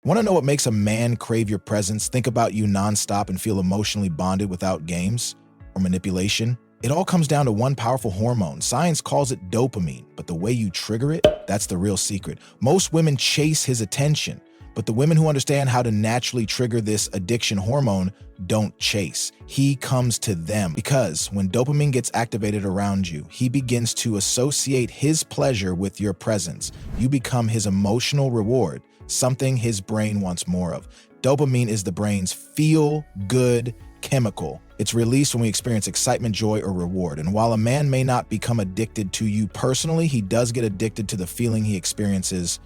Want to know what makes a man crave your presence, think about you nonstop, and feel emotionally bonded without games or manipulation? It all comes down to one powerful hormone. Science calls it dopamine, but the way you trigger it, that's the real secret. Most women chase his attention, but the women who understand how to naturally trigger this addiction hormone don't chase. He comes to them because when dopamine gets activated around you, he begins to associate his pleasure with your presence. You become his emotional reward, something his brain wants more of. Dopamine is the brain's feel-good chemical. It's released when we experience excitement, joy, or reward. And while a man may not become addicted to you personally, he does get addicted to the feeling he experiences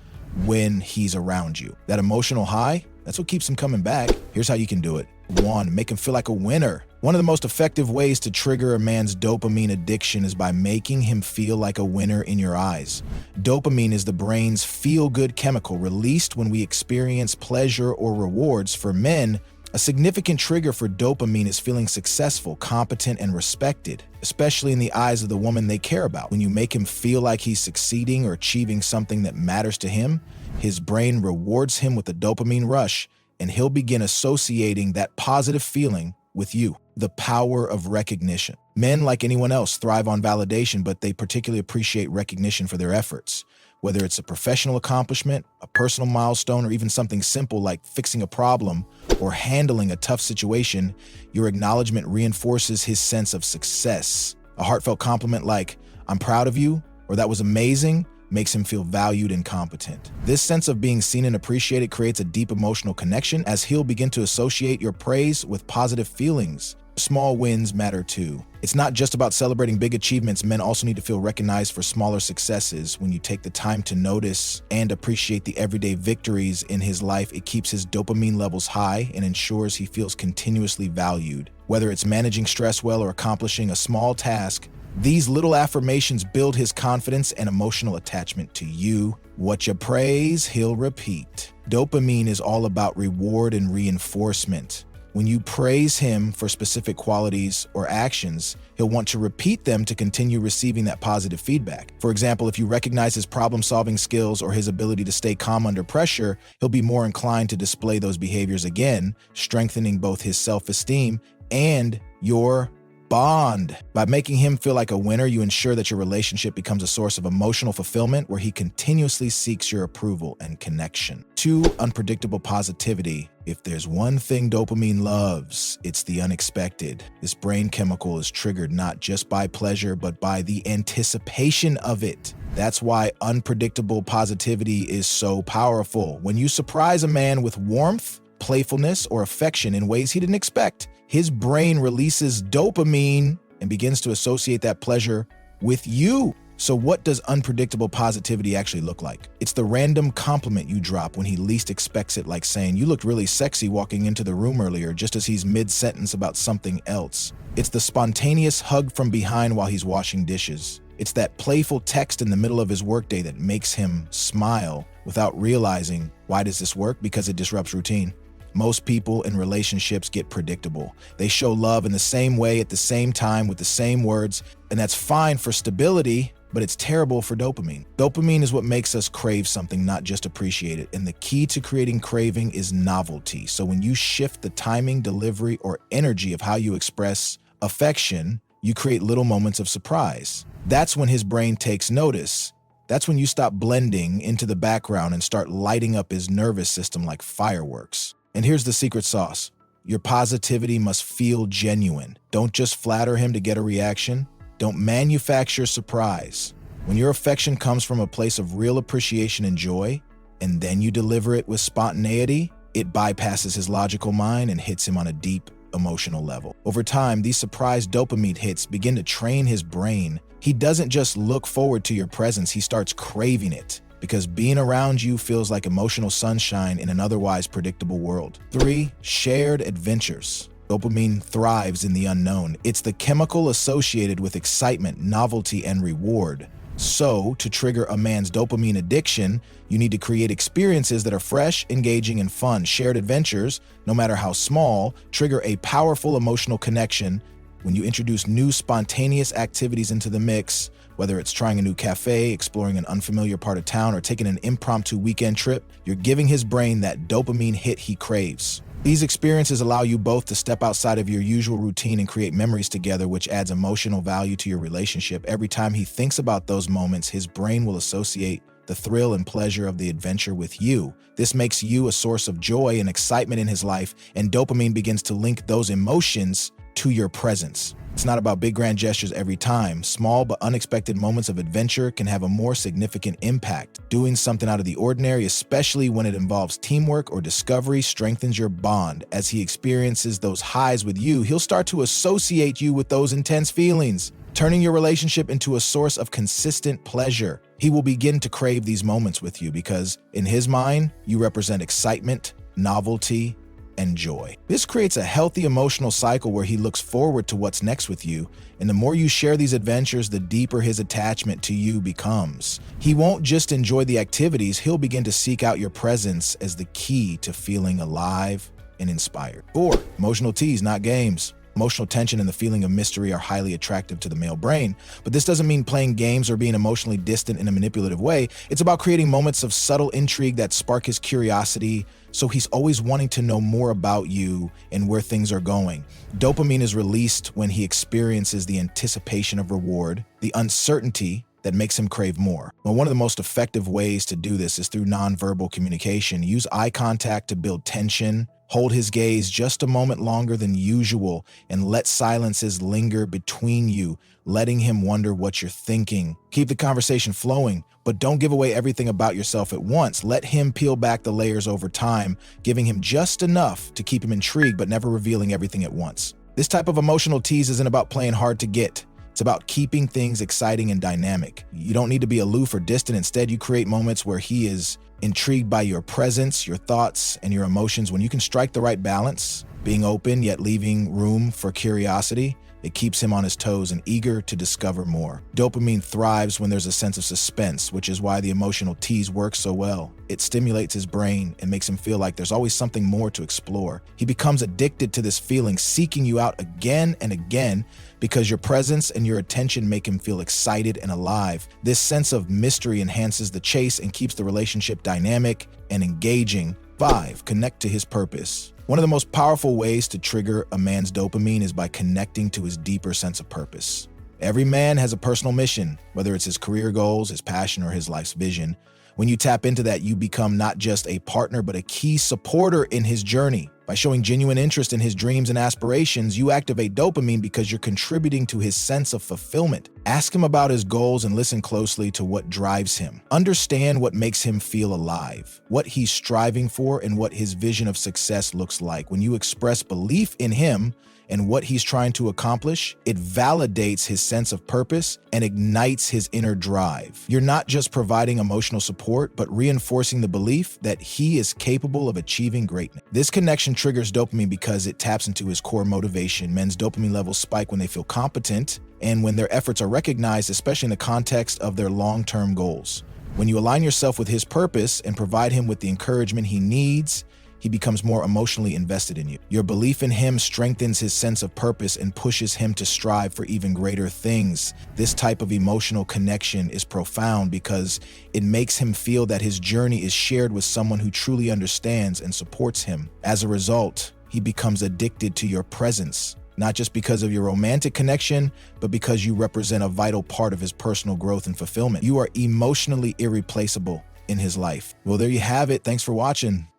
when he's around you. That emotional high, that's what keeps him coming back. Here's how you can do it. 1. Make him feel like a winner. One of the most effective ways to trigger a man's dopamine addiction is by making him feel like a winner in your eyes. Dopamine is the brain's feel-good chemical released when we experience pleasure or rewards. For men, a significant trigger for dopamine is feeling successful, competent, and respected, especially in the eyes of the woman they care about. When you make him feel like he's succeeding or achieving something that matters to him, his brain rewards him with a dopamine rush, and he'll begin associating that positive feeling with you. The power of recognition. Men, like anyone else, thrive on validation, but they particularly appreciate recognition for their efforts. Whether it's a professional accomplishment, a personal milestone, or even something simple like fixing a problem or handling a tough situation, your acknowledgement reinforces his sense of success. A heartfelt compliment like, "I'm proud of you," or "that was amazing," makes him feel valued and competent. This sense of being seen and appreciated creates a deep emotional connection as he'll begin to associate your praise with positive feelings. Small wins matter too. It's not just about celebrating big achievements. Men also need to feel recognized for smaller successes. When you take the time to notice and appreciate the everyday victories in his life, it keeps his dopamine levels high and ensures he feels continuously valued. Whether it's managing stress well or accomplishing a small task, these little affirmations build his confidence and emotional attachment to you. What you praise, he'll repeat. Dopamine is all about reward and reinforcement. When you praise him for specific qualities or actions, he'll want to repeat them to continue receiving that positive feedback. For example, if you recognize his problem-solving skills or his ability to stay calm under pressure, he'll be more inclined to display those behaviors again, strengthening both his self-esteem and your bond. By making him feel like a winner, you ensure that your relationship becomes a source of emotional fulfillment where he continuously seeks your approval and connection. 2. Unpredictable positivity. If there's one thing dopamine loves, it's the unexpected. This brain chemical is triggered not just by pleasure, but by the anticipation of it. That's why unpredictable positivity is so powerful. When you surprise a man with warmth, playfulness, or affection in ways he didn't expect, his brain releases dopamine and begins to associate that pleasure with you. So what does unpredictable positivity actually look like? It's the random compliment you drop when he least expects it, like saying, "You looked really sexy walking into the room earlier," just as he's mid-sentence about something else. It's the spontaneous hug from behind while he's washing dishes. It's that playful text in the middle of his workday that makes him smile without realizing, why does this work? Because it disrupts routine. Most people in relationships get predictable. They show love in the same way at the same time with the same words, and that's fine for stability, but it's terrible for dopamine. Dopamine is what makes us crave something, not just appreciate it. And the key to creating craving is novelty. So when you shift the timing, delivery, or energy of how you express affection, you create little moments of surprise. That's when his brain takes notice. That's when you stop blending into the background and start lighting up his nervous system like fireworks. And here's the secret sauce. Your positivity must feel genuine. Don't just flatter him to get a reaction. Don't manufacture surprise. When your affection comes from a place of real appreciation and joy, and then you deliver it with spontaneity, it bypasses his logical mind and hits him on a deep emotional level. Over time, these surprise dopamine hits begin to train his brain. He doesn't just look forward to your presence, he starts craving it, because being around you feels like emotional sunshine in an otherwise predictable world. 3. Shared adventures. Dopamine thrives in the unknown. It's the chemical associated with excitement, novelty, and reward. So, to trigger a man's dopamine addiction, you need to create experiences that are fresh, engaging, and fun. Shared adventures, no matter how small, trigger a powerful emotional connection When you introduce new spontaneous activities into the mix, whether it's trying a new cafe, exploring an unfamiliar part of town, or taking an impromptu weekend trip, you're giving his brain that dopamine hit he craves. These experiences allow you both to step outside of your usual routine and create memories together, which adds emotional value to your relationship. Every time he thinks about those moments, his brain will associate the thrill and pleasure of the adventure with you. This makes you a source of joy and excitement in his life, and dopamine begins to link those emotions to your presence. It's not about big grand gestures every time. Small but unexpected moments of adventure can have a more significant impact. Doing something out of the ordinary, especially when it involves teamwork or discovery, strengthens your bond. As he experiences those highs with you, he'll start to associate you with those intense feelings, turning your relationship into a source of consistent pleasure. He will begin to crave these moments with you because, in his mind, you represent excitement, novelty, and joy. This creates a healthy emotional cycle where he looks forward to what's next with you, and the more you share these adventures, the deeper his attachment to you becomes. He won't just enjoy the activities, he'll begin to seek out your presence as the key to feeling alive and inspired. 4. Emotional teas, not games. Emotional tension and the feeling of mystery are highly attractive to the male brain, but this doesn't mean playing games or being emotionally distant in a manipulative way. It's about creating moments of subtle intrigue that spark his curiosity, so he's always wanting to know more about you and where things are going. Dopamine is released when he experiences the anticipation of reward, the uncertainty that makes him crave more. Well, one of the most effective ways to do this is through nonverbal communication. Use eye contact to build tension. Hold his gaze just a moment longer than usual and let silences linger between you, letting him wonder what you're thinking. Keep the conversation flowing, but don't give away everything about yourself at once. Let him peel back the layers over time, giving him just enough to keep him intrigued, but never revealing everything at once. This type of emotional tease isn't about playing hard to get. It's about keeping things exciting and dynamic. You don't need to be aloof or distant. Instead, you create moments where he is intrigued by your presence, your thoughts, and your emotions. When you can strike the right balance, being open yet leaving room for curiosity, it keeps him on his toes and eager to discover more. Dopamine thrives when there's a sense of suspense, which is why the emotional tease works so well. It stimulates his brain and makes him feel like there's always something more to explore. He becomes addicted to this feeling, seeking you out again and again because your presence and your attention make him feel excited and alive. This sense of mystery enhances the chase and keeps the relationship dynamic and engaging. 5. Connect to his purpose. One of the most powerful ways to trigger a man's dopamine is by connecting to his deeper sense of purpose. Every man has a personal mission, whether it's his career goals, his passion, or his life's vision. When you tap into that, you become not just a partner, but a key supporter in his journey. By showing genuine interest in his dreams and aspirations, you activate dopamine because you're contributing to his sense of fulfillment. Ask him about his goals and listen closely to what drives him. Understand what makes him feel alive, what he's striving for, and what his vision of success looks like. When you express belief in him and what he's trying to accomplish, it validates his sense of purpose and ignites his inner drive. You're not just providing emotional support, but reinforcing the belief that he is capable of achieving greatness. This connection triggers dopamine because it taps into his core motivation. Men's dopamine levels spike when they feel competent and when their efforts are recognized, especially in the context of their long-term goals. When you align yourself with his purpose and provide him with the encouragement he needs, he becomes more emotionally invested in you. Your belief in him strengthens his sense of purpose and pushes him to strive for even greater things. This type of emotional connection is profound because it makes him feel that his journey is shared with someone who truly understands and supports him. As a result, he becomes addicted to your presence, not just because of your romantic connection, but because you represent a vital part of his personal growth and fulfillment. You are emotionally irreplaceable in his life. Well, there you have it. Thanks for watching.